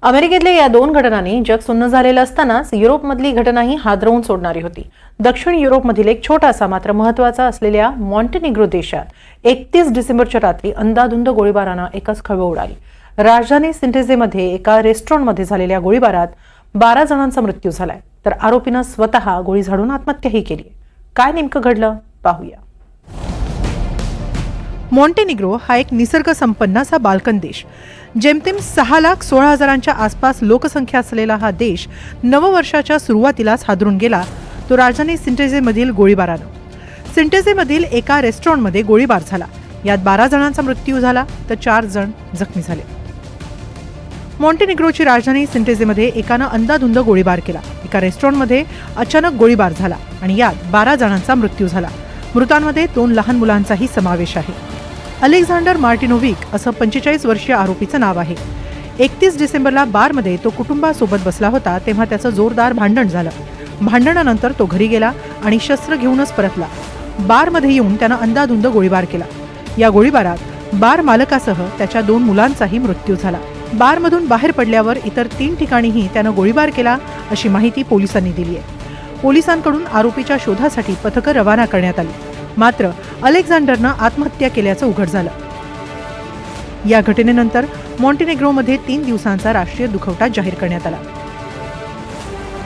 अमेरिकेतल्या या दोन घटनांनी जग सुन्न झालेलं असतानाच युरोपमधली घटनाही हादरवून सोडणारी होती। दक्षिण युरोपमधील एक छोटासा मात्र महत्त्वाचा असलेल्या मॉन्टेनिग्रो देशात 31 डिसेंबरच्या रात्री अंधाधुंद गोळीबारानं एकच खळबळ उडाली। राजधानी सिंटेझेमध्ये एका रेस्टॉरंटमध्ये झालेल्या गोळीबारात 12 जणांचा मृत्यू झालाय, तर आरोपीनं स्वतः गोळी झाडून आत्महत्याही केली। काय नेमकं घडलं पाहूया। मॉन्टेनिग्रो हा एक निसर्ग संपन्न असा बाल्कन देश। जेमतेम 6,16,000च्या आसपास लोकसंख्या असलेला हा देश नववर्षाच्या सुरुवातीलाच हादरून गेला, तो राजधानी सिंटेझेमधील गोळीबारानं। सिंटेझेमधील एका रेस्टॉरंटमध्ये गोळीबार झाला। यात 12 जणांचा मृत्यू झाला, तर 4 जण जखमी झाले। मॉन्टेनिग्रोची राजधानी सिंटेझेमध्ये एकानं अंधाधुंद गोळीबार केला। एका रेस्टॉरंटमध्ये अचानक गोळीबार झाला आणि यात 12 जणांचा मृत्यू झाला। मृतांमध्ये 2 लहान मुलांचाही समावेश आहे। अलेक्झांडर मार्टिनोव्हिक असं 45 वर्षीय आरोपीचं नाव आहे। 31 डिसेंबरला बारमध्ये तो कुटुंबासोबत बसला होता, तेव्हा त्याचं जोरदार भांडण झालं। भांडणानंतर तो घरी गेला आणि शस्त्र घेऊनच परतला। बारमध्ये येऊन त्यानं अंधाधुंद गोळीबार केला। या गोळीबारात बार मालकासह त्याच्या 2 मुलांचाही मृत्यू झाला। बारमधून बाहेर पडल्यावर इतर 3 ठिकाणीही त्यानं गोळीबार केला, अशी माहिती पोलिसांनी दिली आहे। पोलिसांकडून आरोपीच्या शोधासाठी पथकं रवाना करण्यात आली, मात्र अलेक्झांडरनं आत्महत्या केल्याचं उघड झालं। या घटनेनंतर मॉन्टेनिग्रोमध्ये 3 दिवसांचा राष्ट्रीय दुखवटा जाहीर करण्यात आला।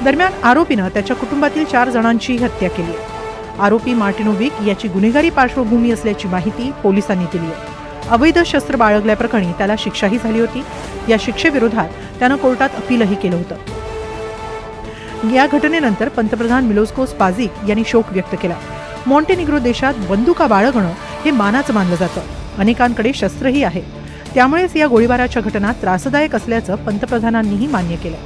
दरम्यान आरोपीनं त्याच्या कुटुंबातील 4 जणांची हत्या केली आहे। आरोपी मार्टिनोव्हिक याची गुन्हेगारी पार्श्वभूमी असल्याची माहिती पोलिसांनी दिली आहे। अवैध शस्त्र बाळगल्याप्रकरणी त्याला शिक्षाही झाली होती। या शिक्षेविरोधात त्यानं कोर्टात अपीलही केलं होतं। या घटनेनंतर पंतप्रधान मिलोस्को स्पाझिक यांनी शोक व्यक्त केला। मॉन्टेनिग्रो देशात बंदुका बाळगणं हे मानाचं मानलं जातं। अनेकांकडे शस्त्रही आहे, त्यामुळेच या गोळीबाराच्या घटना त्रासदायक असल्याचं पंतप्रधानांनीही मान्य केलं।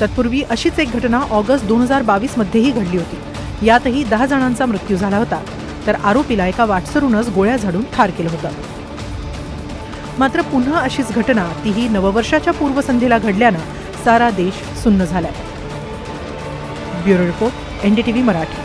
तत्पूर्वी अशीच एक घटना ऑगस्ट 2022 मध्येही घडली होती। यातही 10 जणांचा मृत्यू झाला होता, तर आरोपीला एका वाटसरूनच गोळ्या झाडून ठार केलं होतं। मात्र पुन्हा अशीच घटना, तीही नववर्षाच्या पूर्वसंध्येला घडल्यानं सारा देश सुन्न झालाय। Bureau report, NDTV Marathi.